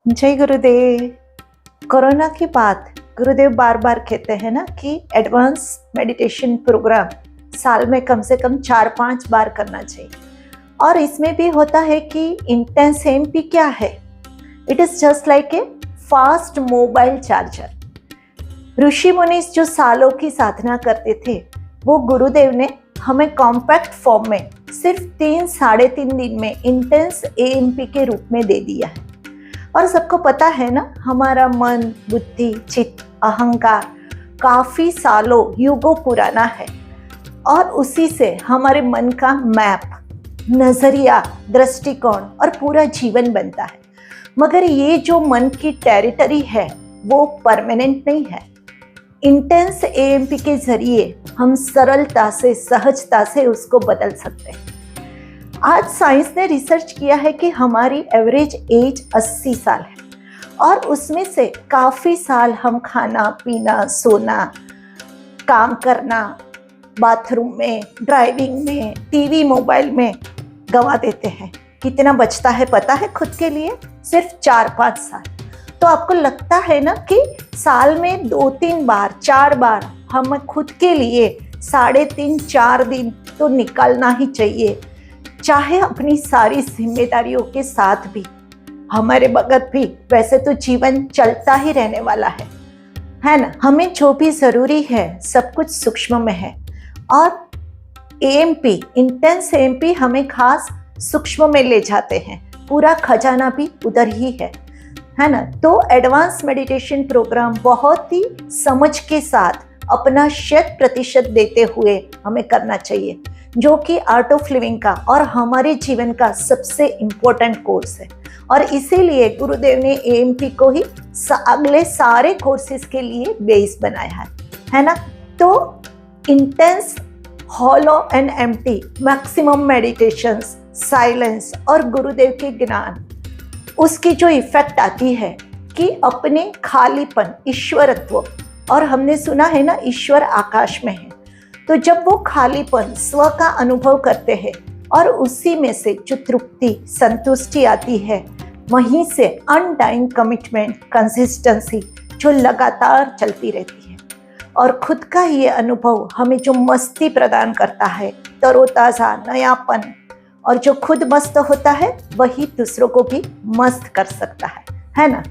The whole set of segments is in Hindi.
जय गुरुदेव। कोरोना के बाद गुरुदेव बार बार कहते हैं ना कि एडवांस मेडिटेशन प्रोग्राम साल में कम से कम 4-5 बार करना चाहिए। और इसमें भी होता है कि इंटेंस एमपी क्या है? It is just like a fast mobile charger. ऋषि मुनि जो सालों की साधना करते थे वो गुरुदेव ने हमें कॉम्पैक्ट फॉर्म में सिर्फ 3-3.5 दिन में इंटेंस एएमपी के रूप में दे दिया है। और सबको पता है ना, हमारा मन, बुद्धि, चित्त, अहंकार काफी सालों, युगों पुराना है और उसी से हमारे मन का मैप, नजरिया, दृष्टिकोण और पूरा जीवन बनता है। मगर ये जो मन की टेरिटरी है वो परमानेंट नहीं है। इंटेंस एएमपी के जरिए हम सरलता से, सहजता से उसको बदल सकते हैं। आज साइंस ने रिसर्च किया है कि हमारी एवरेज एज 80 साल है और उसमें से काफ़ी साल हम खाना पीना, सोना, काम करना, बाथरूम में, ड्राइविंग में, टीवी, मोबाइल में गंवा देते हैं। कितना बचता है पता है खुद के लिए? सिर्फ 4-5 साल। तो आपको लगता है ना कि साल में 2-3 बार, 4 बार हम खुद के लिए 3.5-4 दिन तो निकालना ही चाहिए। चाहे अपनी सारी जिम्मेदारियों के साथ भी, हमारे बगत भी वैसे तो जीवन चलता ही रहने वाला है ना। हमें जो भी जरूरी है सब कुछ सूक्ष्म में है और एएमपी, इंटेंस एएमपी हमें खास सूक्ष्म में ले जाते हैं। पूरा खजाना भी उधर ही है ना। तो एडवांस मेडिटेशन प्रोग्राम बहुत ही समझ के साथ अपना 100% देते हुए हमें करना चाहिए, जो कि आर्ट ऑफ लिविंग का और हमारे जीवन का सबसे इम्पोर्टेंट कोर्स है। और इसीलिए गुरुदेव ने एएमपी को ही अगले सारे कोर्सेज के लिए बेस बनाया है ना। तो intense, hollow and empty, maximum meditations, silence और गुरुदेव के ज्ञान, उसकी जो इफेक्ट आती है कि अपने खालीपन, ईश्वरत्व, और हमने सुना है ना ईश्वर आकाश में है। तो जब वो खालीपन, स्व का अनुभव करते हैं और उसी में से जो तृप्ति, संतुष्टि आती है, वहीं से अनडाइंग कमिटमेंट, कंसिस्टेंसी जो लगातार चलती रहती है। और खुद का ये अनुभव हमें जो मस्ती प्रदान करता है, तरोताज़ा, नयापन, और जो खुद मस्त होता है वही दूसरों को भी मस्त कर सकता है ना।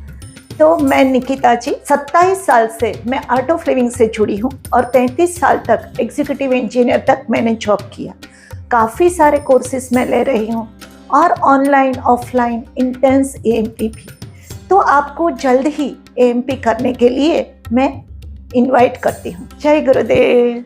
तो मैं निकिता जी, 27 साल से मैं आर्ट ऑफ लिविंग से जुड़ी हूँ और 33 साल तक एग्जीक्यूटिव इंजीनियर तक मैंने जॉब किया। काफ़ी सारे कोर्सेज मैं ले रही हूँ और ऑनलाइन, ऑफलाइन, इंटेंस एएमपी भी। तो आपको जल्द ही एएमपी करने के लिए मैं इनवाइट करती हूँ। जय गुरुदेव।